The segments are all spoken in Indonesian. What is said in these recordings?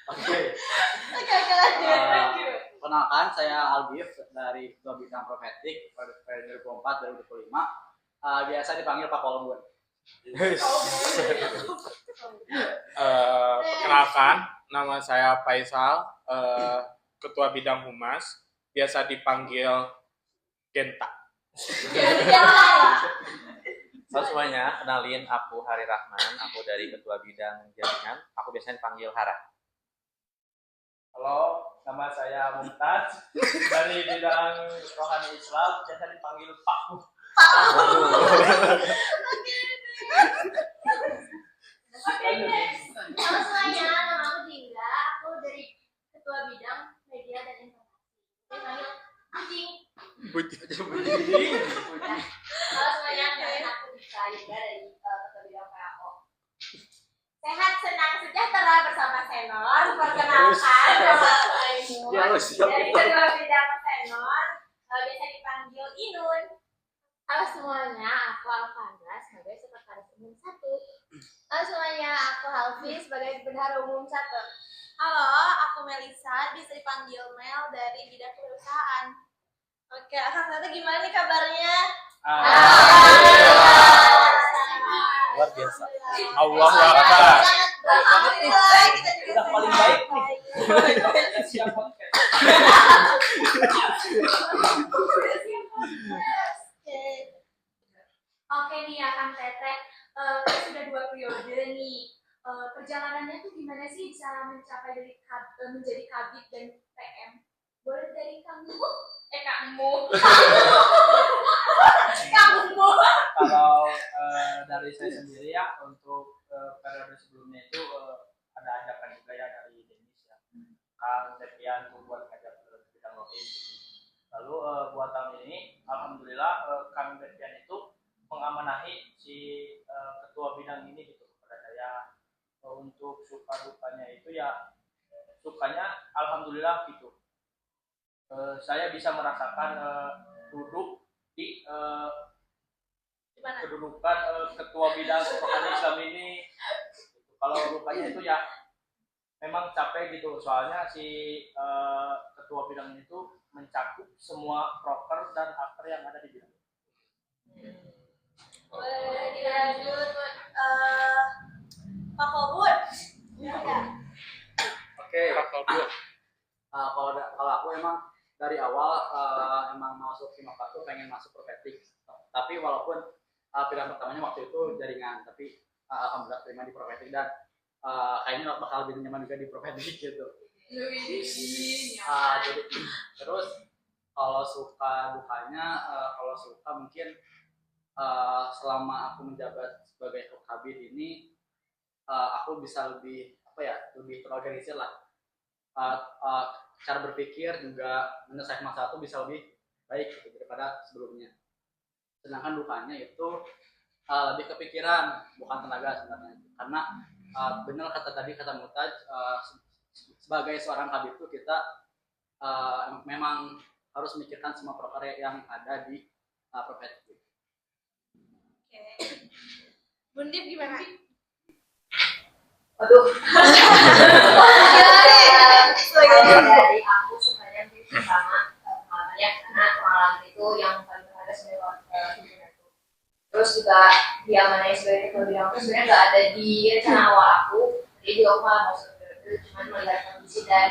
Oke. Kenalkan saya Algif dari Ketua Bidang Profetik periode 2024-2025. Biasa dipanggil Pak Kolbun. Kenalkan, nama saya Faisal, Ketua Bidang Humas, biasa dipanggil Genta. Halo semuanya, kenalin aku Hari Rahman, aku dari Ketua Bidang Jaringan, aku biasanya dipanggil Hara. Halo, nama saya Mumtaz dari bidang rohani Islam, biasa dipanggil Pak Mu. Halo semuanya, nama aku Dinda, aku dari Ketua Bidang Media dan Informasi. Dipanggil Kucing. Halo semuanya, kenalin aku Dika Yuda dari Ketua Bidang PAO. Sehat, senang, sejahtera bersama Senor. Perkenalkan, nama aku Ainun dari Ketua Bidang Senor, biasa dipanggil Inun. Halo semuanya, aku Alfandra sebagai Sekretaris Umum 1. Halo semuanya, aku Halvi sebagai Bendahara Umum 1. Halo, aku Melisa, bisa dipanggil Mel dari Bidang Perusahaan. Oke, Akang Tante gimana nih kabarnya? Luar biasa. Allahu Akbar. Udah paling baik nih. Siap podcast. Oke nih ya Kang Teteh, kan sudah 2 periode nih. Perjalanannya tuh gimana sih bisa mencapai dari menjadi kabid dan PM? Boleh dari kamu? Kamu. Kamu. Kalau dari saya sendiri ya, untuk periode sebelumnya itu ada ajakan juga ya dari Denis ya. Kang Devian tuh buat ngajar bidang rohis. Lalu buat tahun ini, alhamdulillah Kang Devian itu mengamanahi si ketua bidang ini gitu kepada saya. Untuk suka dukanya itu ya, sukanya alhamdulillah gitu. Saya bisa merasakan duduk di kedudukan ketua bidang rohani Islam ini. Kalau dukanya itu ya memang capek gitu, soalnya si ketua bidang itu mencakup semua proker dan aktor yang ada di bidang. Boleh dilanjut, Pak Kobut. Oke. Kalau aku emang dari awal emang masuk Sinovac tuh pengen masuk profetik. Tapi walaupun pilihan pertamanya waktu itu jaringan, tapi alhamdulillah terima di profetik dan kayaknya bakal jadi nyaman juga di profetik gitu. Jadi terus kalau suka dukanya, kalau suka mungkin selama aku menjabat sebagai kabid ini aku bisa lebih lebih terorganisir lah. Cara berpikir juga menyelesaikan masalah itu bisa lebih baik gitu, daripada sebelumnya. Sedangkan dukanya itu lebih kepikiran, bukan tenaga sebenarnya. Karena benar kata Mutaz, sebagai seorang kabid itu kita memang harus memikirkan semua proker yang ada di profetik. Oke. Bundip gimana? Aduh. Dari aku sukanya sih pertama pengalaman ya, karena pengalaman itu yang paling berharga sebenarnya itu. Terus juga dia mana sebagai ketua bidang itu sebenarnya nggak ada di rencana awal aku. Jadi juga aku malah mau itu cuma melihat kondisi dan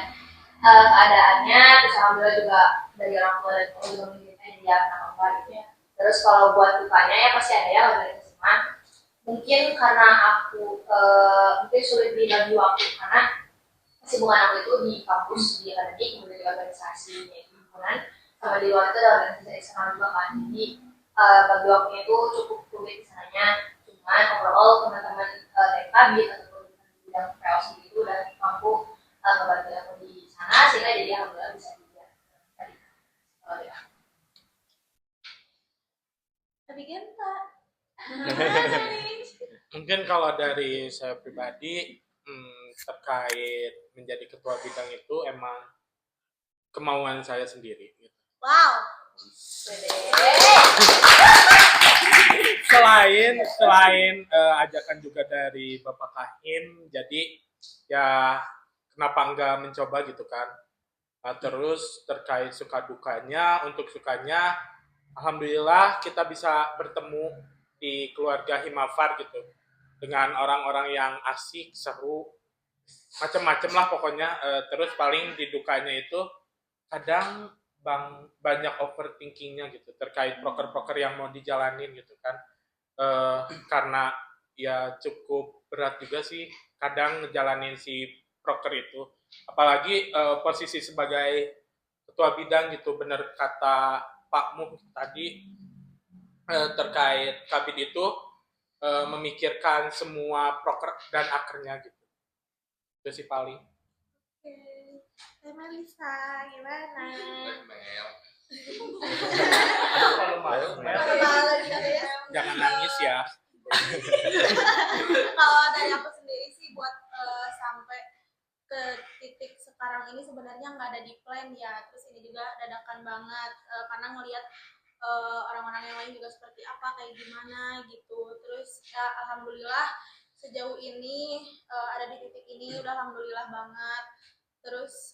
keadaannya. Terus alhamdulillah juga dari orang tua dan juga menginginkan dia kenapa baliknya. Terus kalau buat dukanya ya pasti ada ya dari teman. Mungkin karena aku mungkin sulit dibagi waktu karena kesibukan aku itu di kampus, di akademik, kemudian di organisasi, di himpunan, sama di luar itu ada organisasi eksternal juga kan. Jadi bagi waktunya itu cukup sulit misalnya. Cuman overall teman-teman dari kabit ataupun di bidang PO sendiri itu udah mampu ngebantu aku di sana sehingga jadi alhamdulillah bisa dilihat tadi kalau dia. Tapi Genta. Mungkin kalau dari saya pribadi terkait menjadi ketua bidang itu emang kemauan saya sendiri. Wow. Selain ajakan juga dari Bapak Kahim, jadi ya kenapa enggak mencoba gitu kan. Nah, terus terkait suka dukanya, untuk sukanya alhamdulillah kita bisa bertemu di keluarga Himafar gitu dengan orang-orang yang asik, seru, macem-macem lah pokoknya. Terus paling di dukanya itu kadang banyak overthinkingnya gitu terkait proker-proker yang mau dijalanin gitu kan. Karena ya cukup berat juga sih kadang ngejalanin si proker itu, apalagi posisi sebagai ketua bidang gitu. Bener kata Pak Muh tadi, terkait kabin itu memikirkan semua proker dan akernya gitu. Itu sih paling. Oke, Teh Melisa gimana? Kalau malu Jangan nangis ya. Kalau dari aku sendiri sih buat sampai ke titik sekarang ini sebenarnya nggak ada di plan ya. Terus ini juga dadakan banget karena ngelihat orang-orang yang lain juga seperti apa, kayak gimana gitu. Terus ya alhamdulillah sejauh ini ada di titik ini udah alhamdulillah banget. Terus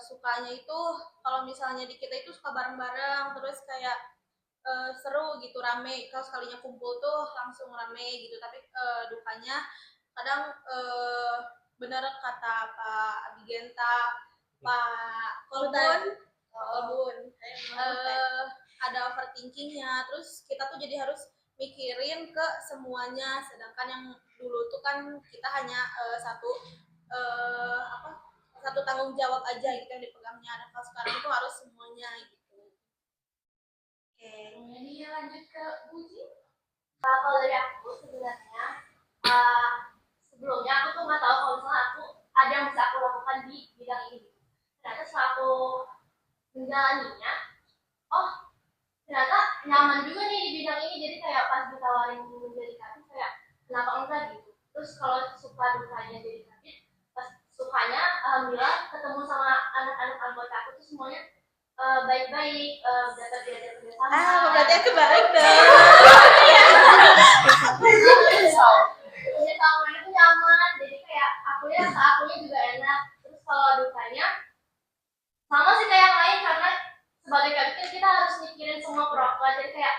sukanya itu kalau misalnya di kita itu suka bareng-bareng, terus kayak seru gitu, rame. Kalau sekalinya kumpul tuh langsung rame gitu. Tapi dukanya kadang bener kata Pak Abigenta, Pak Kolbun, ada overthinkingnya. Terus kita tuh jadi harus mikirin ke semuanya. Sedangkan yang dulu tuh kan kita hanya satu tanggung jawab aja gitu yang dipegangnya. Nah kalau sekarang itu harus semuanya gitu. Oke, Ini lanjut ke Buji. Kalau dari aku sebenarnya sebelumnya aku tuh nggak tahu kalau misalnya aku ada yang bisa aku lakukan di bidang ini. Ternyata setelah aku menjalaninya, oh ternyata nyaman juga nih di bidang ini. Jadi kayak pas ditawarin menjadi kabin kayak kenapa enggak gitu. Terus kalau suka dukanya jadi kabin, pas sukanya alhamdulillah ketemu sama anak-anak anggota aku tuh semuanya baik-baik, dapat diajak kerjasama. berarti aku baik dong. Kerjasama itu nyaman, jadi kayak akunya juga enak. Terus kalau dukanya sama sih kayak yang lain, karena sebagai kapten kita harus mikirin semua proker. Jadi kayak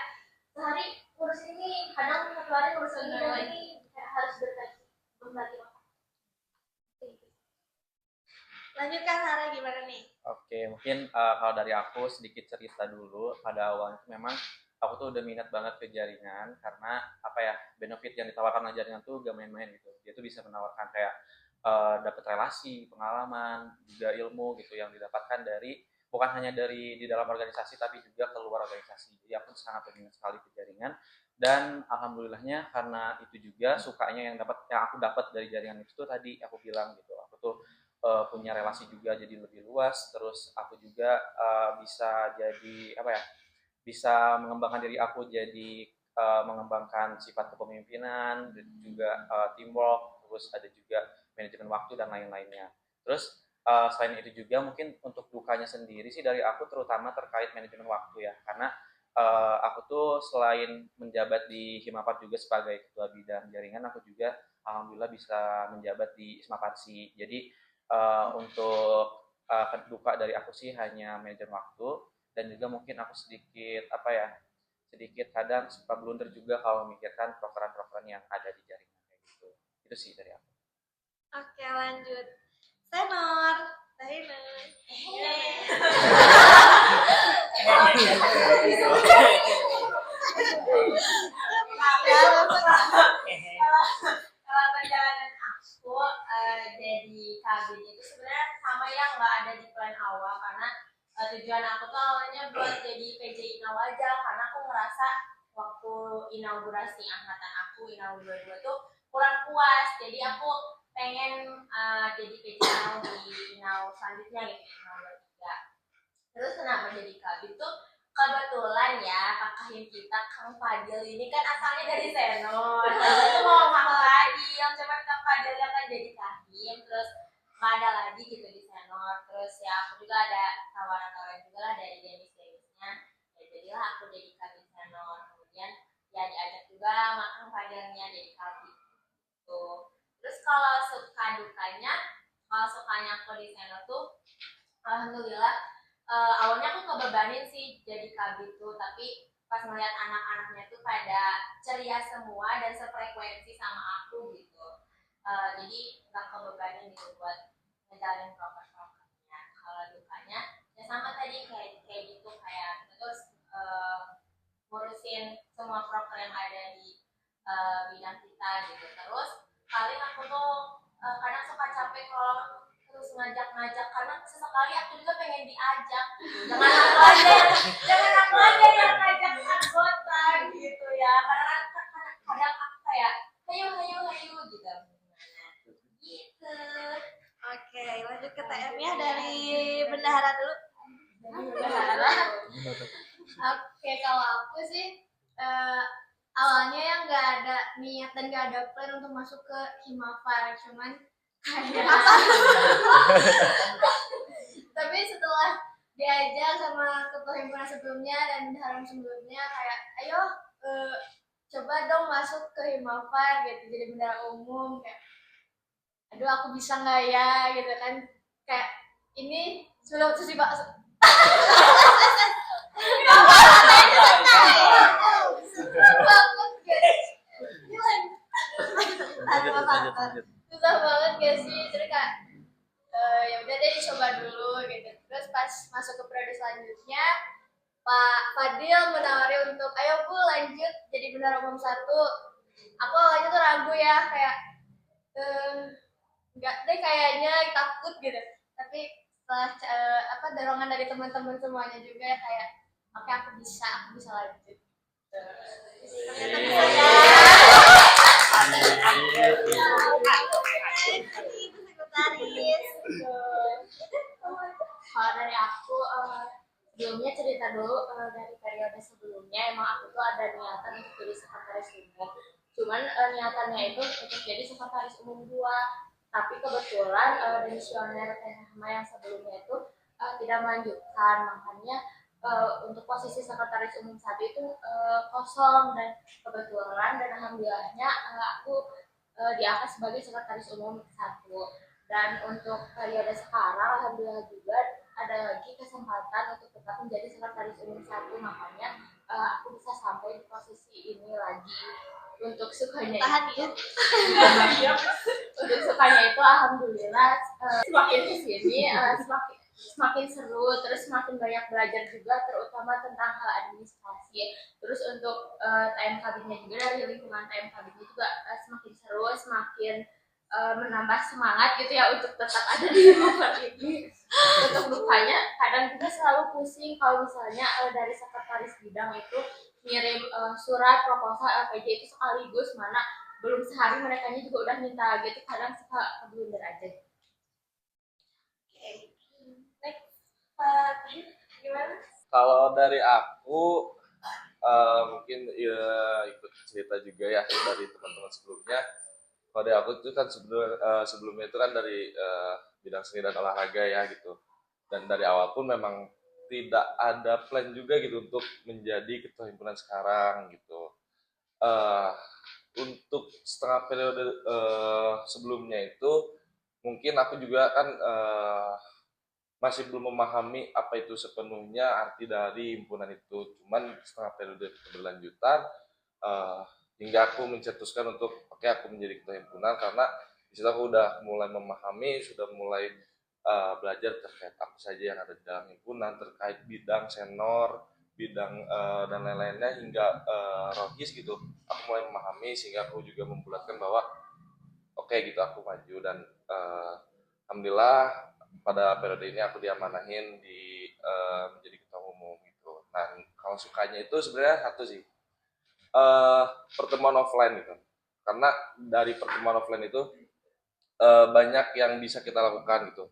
sehari ngurus ini, kadang satu hari ngurus ini, kayak harus berbagi waktu. Lanjut Kang Hara, gimana nih? Oke, mungkin kalau dari aku sedikit cerita dulu. Pada awalnya memang aku tuh udah minat banget ke jaringan karena apa ya, benefit yang ditawarkan oleh jaringan tuh gak main-main gitu. Dia tuh bisa menawarkan kayak dapat relasi, pengalaman, juga ilmu gitu yang didapatkan dari bukan hanya dari di dalam organisasi tapi juga keluar organisasi. Jadi aku sangat berminat sekali ke jaringan, dan alhamdulillahnya karena itu juga sukanya yang aku dapat dari jaringan itu tuh tadi aku bilang gitu. Aku tuh punya relasi juga jadi lebih luas. Terus aku juga bisa jadi apa ya, bisa mengembangkan diri aku jadi mengembangkan sifat kepemimpinan dan juga teamwork. Terus ada juga manajemen waktu dan lain-lainnya. Terus selain itu juga mungkin untuk dukanya sendiri sih dari aku terutama terkait manajemen waktu ya, karena aku tuh selain menjabat di Himapar juga sebagai ketua bidang jaringan, aku juga alhamdulillah bisa menjabat di Ismaparsi. Jadi untuk duka dari aku sih hanya manajemen waktu, dan juga mungkin aku sedikit apa ya, sedikit kadang suka blunder juga kalau memikirkan prokeran-prokeran yang ada di jaringan kayak gitu. Itu sih dari aku. Oke, lanjut. Senor, Kalau perjalanan aku jadi kabin itu sebenarnya sama yang nggak ada di plan awal, karena tujuan aku tuh awalnya buat jadi PJ Inau aja, karena aku ngerasa waktu inaugurasi angkatan aku Inau 22 tuh kurang puas. Jadi aku pengen jadi PJ Inau di Inau selanjutnya gitu, Inau 23. Terus kenapa jadi kabin tuh kebetulan ya kakak kita Kang Fadil ini kan asalnya dari Senor. Itu mau ngapa lagi yang cuman Kang Fadil yang kan jadi kabin, terus nggak ada lagi gitu di Senor. Terus ya aku juga ada tawaran-tawaran juga lah dari Denisnya. Ya jadilah aku jadi kabin Senor. Kemudian ya diajak juga sama Kang Fadilnya jadi kabin gitu. Terus kalau suka dukanya Kalau sukanya aku di sana tuh alhamdulillah awalnya aku kebebanin sih jadi kabit tuh, tapi pas ngeliat anak-anaknya tuh pada ceria semua dan sefrekuensi sama aku gitu. Jadi nggak kebebanin gitu buat ngejalanin proker-prokernya. Kalau dukanya ya sama tadi kayak kayak gitu, kayak terus ngurusin semua proker yang ada di bidang kita gitu. Terus paling aku tuh kadang suka capek kalau terus ngajak-ngajak, karena sesekali aku juga pengen diajak. Jangan aku aja yang ngajak anggota gitu ya. Karena kadang aku kayak hayu gitu. Gitu. Oke, lanjut ke TM-nya dari bendahara dulu. Oke, kalau aku sih awalnya yang nggak ada niat dan nggak ada plan untuk masuk ke Himafar, cuman kayak tapi setelah diajak sama ketua himpunan sebelumnya dan bendahara sebelumnya kayak ayo coba dong masuk ke Himafar gitu, jadi bendahara umum. Kayak aduh aku bisa nggak ya gitu kan, kayak ini sebelum terus susah banget gak sih, terus kayak ya udah deh coba dulu gitu. Terus pas masuk ke periode selanjutnya Pak Fadil menawari untuk ayo Bu lanjut jadi bendahara umum 1. Aku awalnya tuh ragu ya, kayak enggak deh kayaknya, takut gitu. Tapi setelah dorongan dari teman-teman semuanya juga kayak oke aku bisa lanjut. Ternyata bisa ya. Ibu sekretaris. Kalau dari aku sebelumnya cerita dulu dari periode sebelumnya emang aku tuh ada niatan untuk jadi sekretaris umum. Cuman niatannya itu untuk jadi sekretaris umum 2. Tapi kebetulan demisioner THM yang sebelumnya itu tidak melanjutkan, makanya untuk posisi sekretaris umum 1 itu kosong, dan kebetulan dan alhamdulillahnya aku diangkat sebagai sekretaris umum 1. Dan untuk periode sekarang alhamdulillah juga ada lagi kesempatan untuk tetap menjadi sekretaris umum 1, makanya aku bisa sampai di posisi ini lagi. Untuk sukanya itu untuk sukanya itu alhamdulillah semakin kesini semakin seru, terus semakin banyak belajar juga, terutama tentang hal administrasi. Terus untuk TM kabinnya juga, dari lingkungan TM kabinnya juga semakin seru, semakin menambah semangat gitu ya untuk tetap ada di lingkungan ini. Untuk dukanya kadang juga selalu pusing kalau misalnya dari sekretaris bidang itu ngirim surat proposal LPJ itu sekaligus, mana belum sehari mereka juga udah minta gitu, kadang suka keblunder aja. Next, gimana? Kalau dari aku mungkin ya ikut cerita juga ya dari teman-teman sebelumnya. Kalau dari aku itu kan sebelumnya itu kan dari bidang seni dan olahraga ya gitu. Dan dari awal pun memang tidak ada plan juga gitu untuk menjadi ketua himpunan sekarang gitu. Untuk setengah periode sebelumnya itu mungkin aku juga kan masih belum memahami apa itu sepenuhnya arti dari himpunan itu. Cuman setengah periode keberlanjutan hingga aku mencetuskan untuk oke aku menjadi ketua himpunan, karena di situ aku udah mulai memahami, sudah mulai belajar terkait apa saja yang ada di dalam himpunan, terkait bidang senior, bidang dan lain-lainnya hingga rohis gitu. Aku mulai memahami sehingga aku juga membulatkan bahwa oke gitu aku maju, dan alhamdulillah pada periode ini aku diamanahin di menjadi ketua umum gitu. Nah kalau sukanya itu sebenarnya satu sih, pertemuan offline gitu, karena dari pertemuan offline itu banyak yang bisa kita lakukan gitu,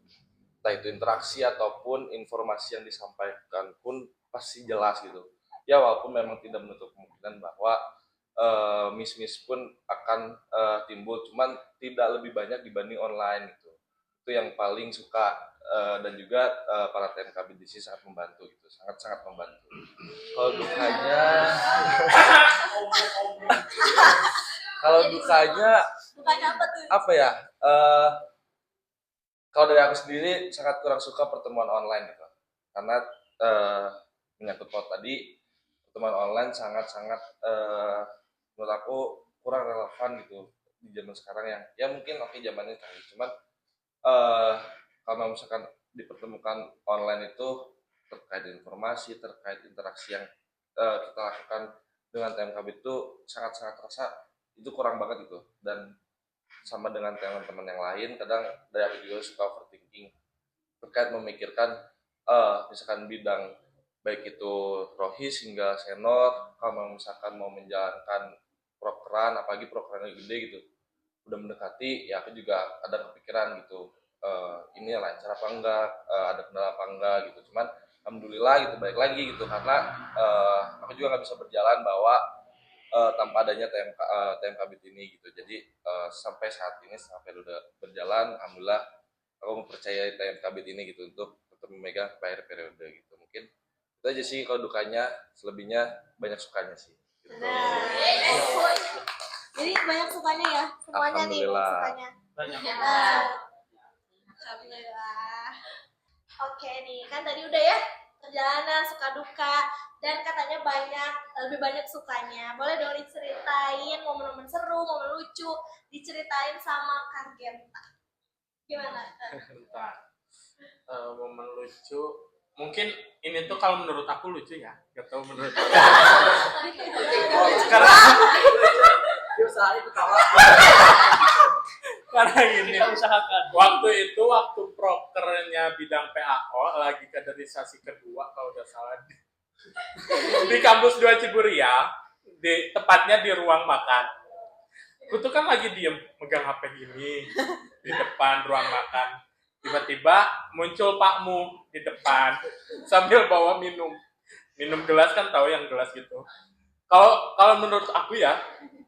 entah itu interaksi ataupun informasi yang disampaikan pun pasti jelas gitu ya, walaupun memang tidak menutup kemungkinan bahwa miss pun akan timbul, cuman tidak lebih banyak dibanding online gitu. Itu yang paling suka, dan juga para TMKB di sini sangat membantu gitu, sangat membantu. Kalau dukanya kalau dukanya Bukan apa tuh? apa ya, Kalau dari aku sendiri sangat kurang suka pertemuan online gitu. Karena menyangkut paut tadi, pertemuan online sangat-sangat menurut aku kurang relevan gitu di zaman sekarang yang ya mungkin oke zamannya canggih, cuman eh kalau misalkan dipertemukan online itu terkait informasi, terkait interaksi yang kita lakukan dengan TMKB itu sangat-sangat terasa itu kurang banget gitu. Dan sama dengan teman-teman yang lain, kadang dari aku juga suka overthinking terkait memikirkan misalkan bidang baik itu rohis hingga senior, kalau misalkan mau menjalankan prokeran, apalagi prokeran yang gede gitu, udah mendekati, ya aku juga ada kepikiran gitu, ini lancar apa enggak, ada kendala apa enggak gitu. Cuman alhamdulillah gitu, baik lagi gitu, karena aku juga nggak bisa berjalan bahwa tanpa adanya TMKBIT ini gitu. Jadi sampai saat ini sampai udah berjalan, alhamdulillah aku mempercayai TMKBIT ini gitu untuk tetap memegang periode gitu. Mungkin itu aja sih kalau dukanya, selebihnya banyak sukanya sih gitu. Jadi banyak sukanya ya, semuanya nih Alhamdulillah. sukanya. Banyak. Alhamdulillah. Oke nih, kan tadi udah ya perjalanan suka duka dan katanya lebih banyak sukanya. Boleh dong diceritain momen-momen seru, momen lucu, diceritain sama Kang Genta. Gimana? Bentar. Momen lucu mungkin ini tuh kalau menurut aku lucu ya, gak tahu menurut sekarang Usahain ketawa. karena gini, Usahakan. waktu prokernya bidang PAO lagi kaderisasi kedua kalau udah salah di kampus 2 Ciburial, tepatnya di ruang makan. Aku tuh kan lagi diem megang HP gini di depan ruang makan. Tiba-tiba muncul Pak Mu di depan sambil bawa minum gelas, kan tahu yang gelas gitu. Kalau menurut aku ya,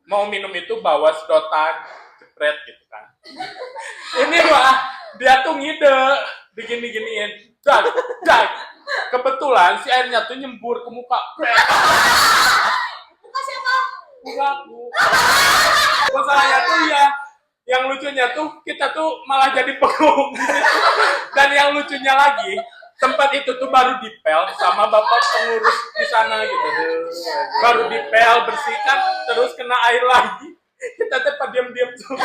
mau minum itu bawa sedotan, jepret gitu kan. Ini mah dia tuh ngide digini-giniin, dag. Kebetulan si airnya tuh nyembur ke muka. Muka siapa? Muka aku. Masalahnya tuh ya, yang lucunya tuh kita tuh malah jadi pengum. Dan yang lucunya lagi, tempat itu tuh baru dipel sama bapak pengurus di sana gitu. Baru dipel, bersihkan, terus kena air lagi. Kita tuh diam-diam tuh.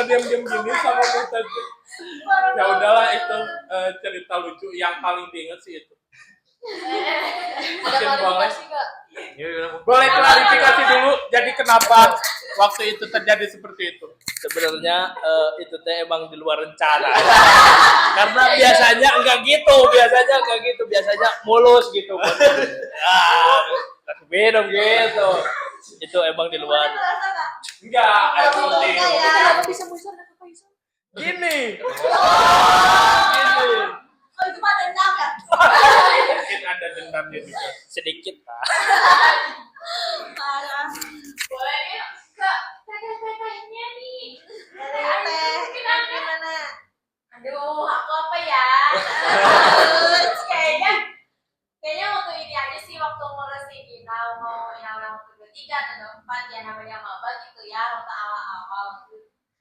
Diam-diam gini sama kita tuh. Ya udahlah, itu cerita lucu yang paling diinget sih itu. Mungkin boleh klarifikasi dulu, jadi kenapa waktu itu terjadi seperti itu? Sebenarnya itu teh emang di luar rencana. Karena biasanya enggak gitu, biasanya mulus gitu. Minum gitu. Itu emang di luar. Enggak, air putih. Kenapa bisa musuh? Gini. Oh itu mah dendam ya? Mungkin ada dendamnya juga. Sedikit lah. Parah. Boleh nih ke teteh-tetehnya nih. Teh, gimana? Aduh, aku apa ya? Kayaknya waktu ini aja sih, waktu ngurusin kita mau yang waktu 23 atau 24 ya, namanya maba gitu ya, waktu awal-awal.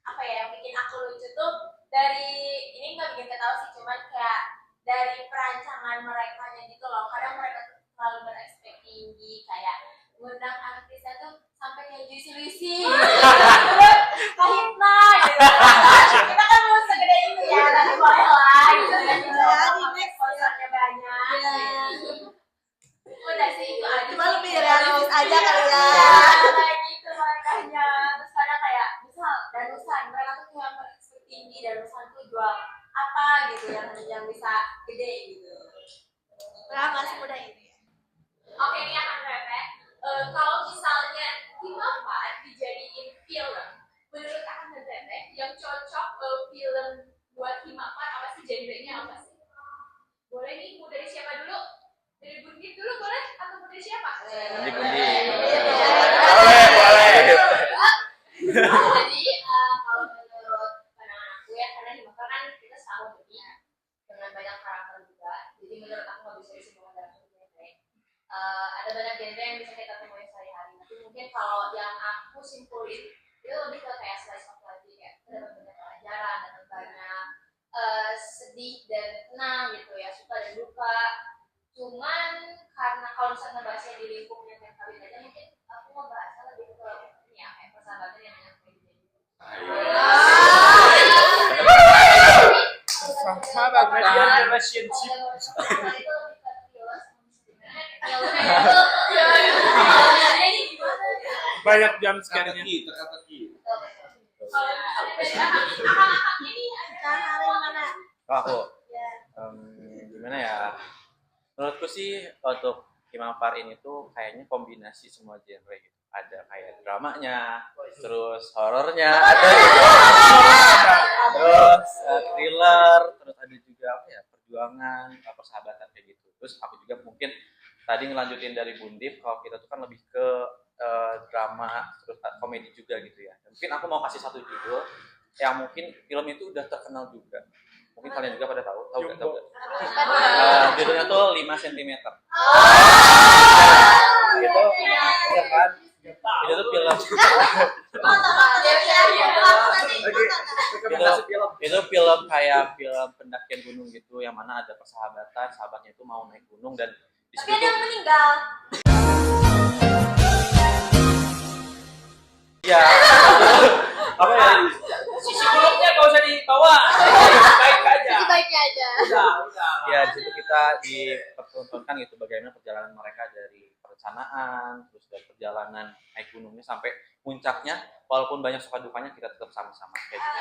Apa ya yang bikin aku lucu tuh, dari ini nggak bikin ketawa sih, cuman kayak dari perancangan mereka gitu loh. Kadang mereka tuh selalu berekspektasi tinggi, kayak ngundang artisnya tuh sampai kayak Juicy Kahitna gitu. Kita kan belum segede itu ya, tapi boleh lah gitu kan. Di next sponsornya banyak. Udah sih itu aja. Cuma lebih realistis aja kali ya. Kayak gitu makanya. Terus kadang kayak misal danusan, mereka tuh yang berekspektasi tinggi, danusan tuh jual apa gitu yang bisa gede gitu. Nah, masih muda ini. Oke nih akan Rere, kalau misalnya Himapan dijadiin film, menurut akan Rere yang cocok film buat Himapan apa sih, genrenya apa sih? Boleh nih, mau dari siapa dulu? Dari Gundit dulu boleh? Atau mau dari siapa? Dari Gundit. Boleh. Jadi kalau menurut pandangan aku ya, karena Himapan kan kita selalu lebih dengan banyak karakter juga, jadi menurut aku nggak bisa disebutkan dalam satu genre. Ada banyak genre yang bisa kita temui sehari-hari, tapi mungkin kalau yang aku simpulin itu lebih ke kayak slice of life, kayak dapat banyak pelajaran, dapat banyak sedih dan senang gitu ya, suka dan duka. Cuman karena kalau misalnya bahasnya di lingkupnya Kabit aja, mungkin aku mau bahasnya lebih ke ini ya, kayak persahabatan yang banyak kayak gitu. Sahabat Relationship. banyak jam scare-nya. Teka-teki. Kalau aku gimana ya? Menurutku sih untuk Himapar ini tuh kayaknya kombinasi semua genre gitu. Ada kayak dramanya, terus horornya, ada juga terus thriller, terus ada juga apa ya, perjuangan, persahabatan kayak gitu. Terus aku juga mungkin tadi ngelanjutin dari Bundip, kalau kita tuh kan lebih ke drama, terus komedi juga gitu ya. Dan mungkin aku mau kasih satu judul yang mungkin film itu udah terkenal juga. Mungkin kalian juga pada tahu nggak? Tahu nggak? Judulnya tuh 5 cm. Itu ya kan? Itu tuh film. Itu film kayak film pendakian gunung gitu, yang mana ada persahabatan, sahabatnya itu mau naik gunung dan di situ tuh meninggal. ya apa ya? Sisi buruknya gak usah dibawa. Baik aja. Baiknya aja. Udah. Ya di situ kita dipertontonkan gitu bagaimana perjalanan mereka dari perencanaan, terus dari perjalanan naik gunungnya sampai puncaknya, walaupun banyak suka dukanya kita tetap sama-sama kayak gitu.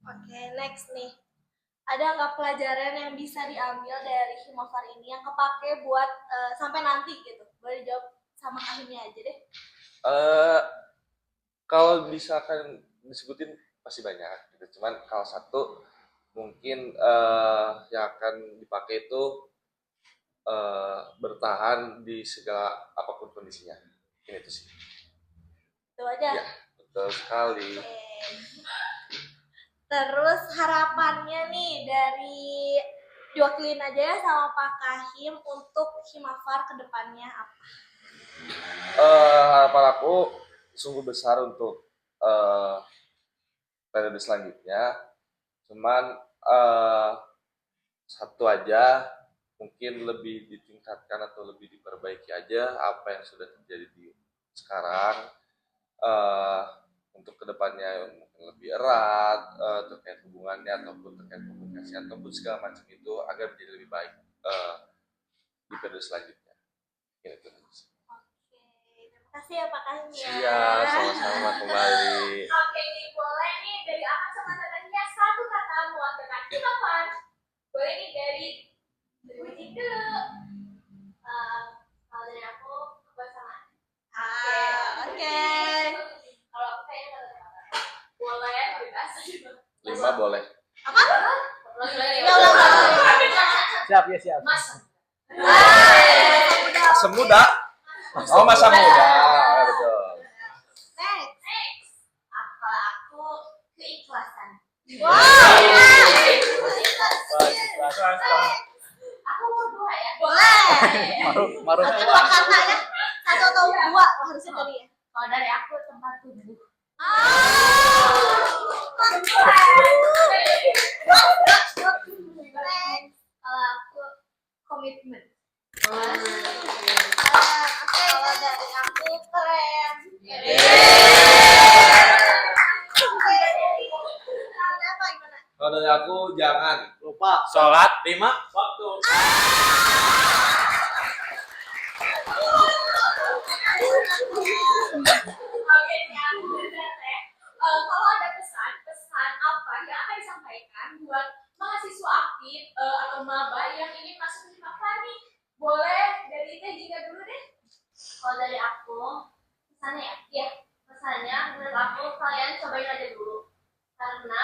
Oke, next nih. Ada nggak pelajaran yang bisa diambil dari Himafar ini yang kepake buat sampai nanti gitu? Boleh jawab sama Kahimnya aja deh. Kalau misalkan disebutin pasti banyak gitu. Cuman kalau satu mungkin yang akan dipakai itu bertahan di segala apapun kondisinya. Ini itu sih. Itu aja. Ya, betul sekali. Oke. Terus harapannya nih dari diwakilin aja ya sama Pak Kahim untuk Himafar kedepannya apa? Harapan aku sungguh besar untuk periode selanjutnya. Cuman satu aja, mungkin lebih ditingkatkan atau lebih diperbaiki aja apa yang sudah terjadi di sekarang. Untuk kedepannya mungkin lebih erat terkait hubungannya ataupun terkait komunikasi ataupun segala macam itu agar menjadi lebih baik di periode selanjutnya. Gitu. Oke, terima kasih ya Pak Kahim ya. Siap, sama-sama kembali. Oke, nih boleh nih dari Akan sama Tatanya satu kata mewakilkan Himafar. Boleh nih dari Wiji dulu. Kalau dari aku kebersamaan. Oke. Kalau aku kayaknya kata-kata. Boleh bebas. 5 boleh. Apa? Siap ya, siap. Mas. Masa muda. Oh, masa muda. Betul. Next. Kalau aku keikhlasan. Aku mau dua ya. Boleh. Maru. Satu dua kata ya. Satu atau dua harusnya tadi ya. Kalau dari aku tempat tubuh. Kalau aku komitmen. Kalau dari aku keren. Apa gimana? Kalau dari aku jangan Lupa. Sholat 5 Waktu. Oke, yang benar kalau ada pesan apa yang akan disampaikan buat mahasiswa aktif atau maba yang ingin masuk di Himafar nih, boleh dari Teh Jika dulu deh. Kalau dari aku, pesannya ya, pesannya menurut aku kalian cobain aja dulu, karena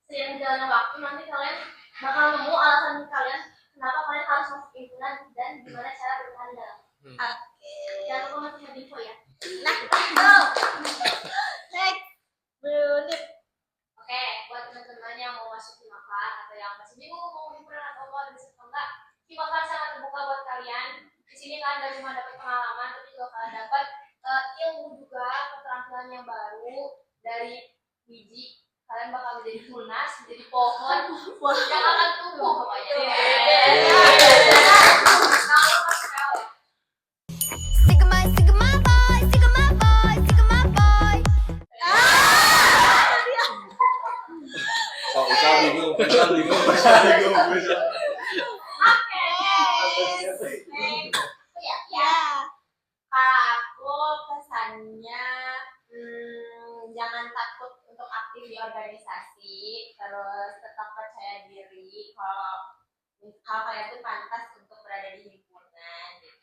seiring jalannya waktu nanti kalian bakal nemu alasan kalian kenapa kalian harus masuk himpunan dan gimana cara bertahan di dalam. Oke. Jangan lupa masuk info ya. Nah, go. Next. Brunip. Oke, buat teman-teman yang mau masuk Himafar atau yang masih bingung mau himpunan atau mau bisa atau enggak, Himafar sangat terbuka buat kalian. Di sini kalian gak cuma dapat pengalaman, tapi juga kalian dapat ilmu juga, keterampilan yang baru dari biji. Kalian bakal menjadi tunas, menjadi pohon yang akan tumbuh pokoknya. Aku pesannya jangan takut untuk aktif di organisasi, terus tetap percaya diri kalau kalian itu pantas untuk berada di himpunan gitu.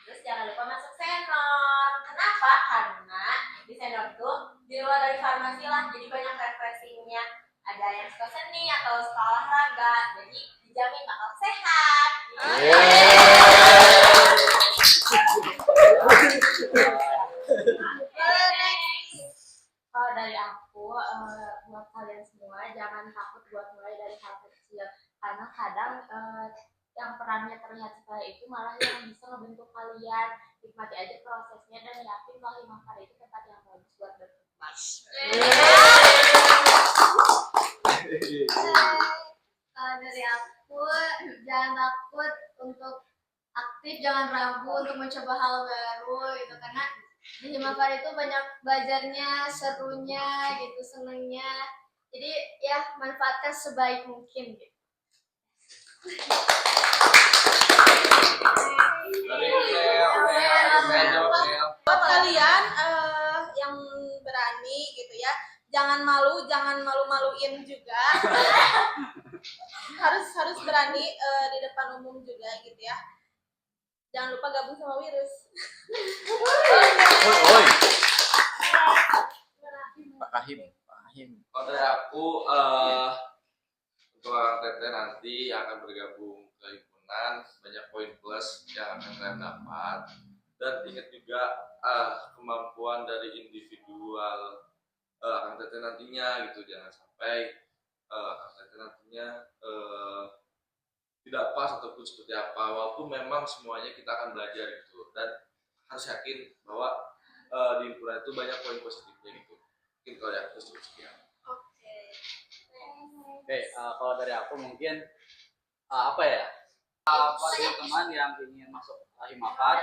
Terus jangan lupa masuk senor. Kenapa? Karena di senor tuh di luar dari farmasi lah, jadi banyak refreshingnya. Ada yang suka seni atau suka olahraga, jadi dijamin bakal sehat. Kalau dari aku, buat kalian semua jangan takut buat mulai dari hal kecil, karena kadang yang perannya terlihat sepele itu malah yang bisa membentuk kalian. Nikmati aja prosesnya dan yakin bahwa Himafar itu tempat yang bagus buat berkembang. Kalau dari aku, jangan takut untuk aktif, jangan ragu untuk mencoba hal baru gitu, karena di Himafar itu banyak belajarnya, serunya gitu, senengnya. Jadi ya manfaatkan sebaik mungkin gitu. Buat kalian yang berani gitu ya, jangan malu, jangan malu-maluin juga. harus berani di depan umum juga gitu ya. Jangan lupa gabung sama Wirus. Pak Kahim. Kalau dari aku, untuk orang Tete nanti yang akan bergabung ke himpunan, banyak poin plus yang akan kalian dapat. Dan ingat juga kemampuan dari individual Kang Tete nantinya gitu, jangan sampai Kang Tete nantinya tidak pas ataupun seperti apa, walaupun memang semuanya kita akan belajar gitu, dan harus yakin bahwa di himpunan itu banyak poin positifnya gitu. Mungkin kalau ya terus sekian. Oke, kalau dari aku mungkin apa ya? Buat teman-teman yang ingin masuk Himafar,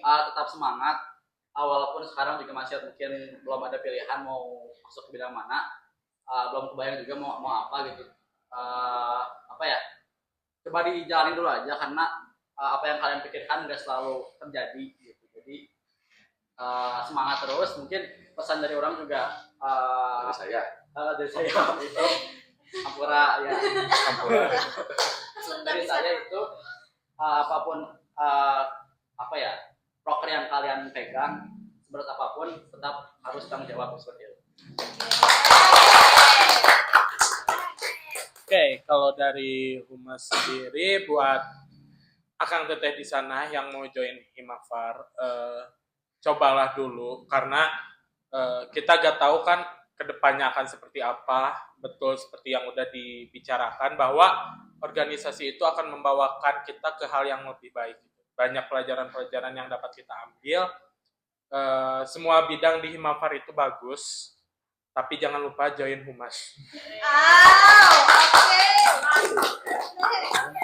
tetap semangat. Walaupun sekarang juga masih mungkin belum ada pilihan mau masuk ke bidang mana, belum kebayang juga mau apa gitu. Apa ya? Coba dijalanin dulu aja, karena apa yang kalian pikirkan nggak selalu terjadi gitu. Jadi semangat terus. Mungkin pesan dari orang juga dari saya itu Ampura ya. Dari saya itu apapun apa ya, proker yang kalian pegang seberat apapun tetap harus tanggung jawab seperti itu. Oke, kalau dari Humas sendiri buat Akang Teteh di sana yang mau join Himafar, cobalah dulu, karena kita gak tahu kan kedepannya akan seperti apa. Betul seperti yang udah dibicarakan bahwa organisasi itu akan membawakan kita ke hal yang lebih baik. Banyak pelajaran-pelajaran yang dapat kita ambil. Semua bidang di Himafar itu bagus, tapi jangan lupa join Humas.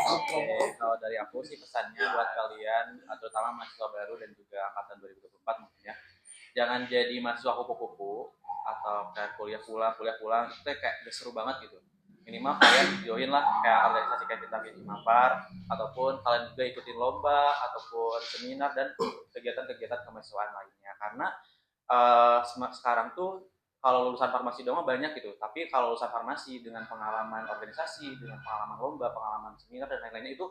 Oke, kalau dari aku sih pesannya buat kalian, terutama mahasiswa baru dan juga angkatan 2024 mungkin ya, jangan jadi mahasiswa kupu-kupu atau kayak kuliah pulang itu kayak gak seru banget gitu. Minimal kalian join lah kayak organisasi kayak kita di Himafar, ataupun kalian juga ikutin lomba ataupun seminar dan kegiatan-kegiatan kemahasiswaan lainnya, karena sekarang tuh kalau lulusan farmasi doang banyak gitu, tapi kalau lulusan farmasi dengan pengalaman organisasi, dengan pengalaman lomba, pengalaman seminar dan lain-lainnya itu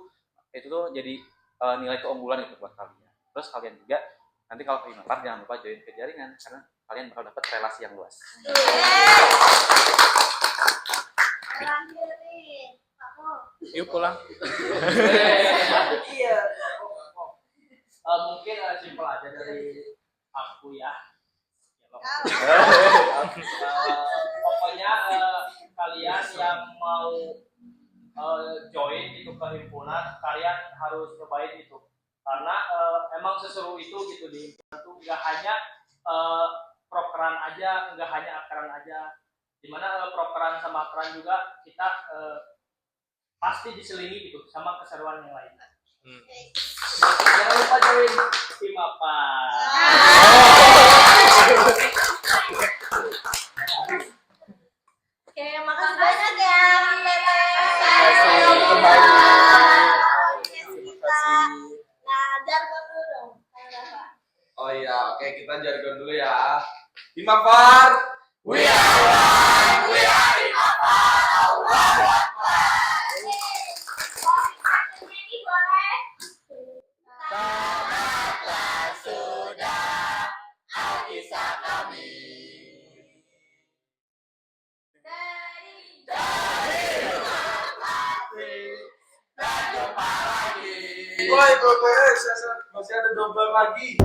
tuh jadi nilai keunggulan itu buat kalian. Terus kalian juga nanti kalau ke Himafar jangan lupa join ke jaringan, karena kalian bakal dapat relasi yang luas. Yuk pulang. Mungkin simpel aja dari aku ya. Pokoknya kalian yang mau join itu ke himpunan, kalian harus cobain itu karena emang seseru itu gitu di himpunan tuh nggak hanya prokeran aja, nggak hanya akaran aja, dimana prokeran sama akaran juga kita pasti diselingi gitu sama keseruan yang lain. Jangan lupa join tim apa. Oke, makasih banyak ya, Nah, jargon dulu dong. Oh iya, oke, kita jargon dulu ya. Himafar, we are one, we are Himafar, Allahu Akbar. Ini boleh. Tamatlah sudah kisah kami. Dan jumpa lagi. Woi, masih ada double lagi.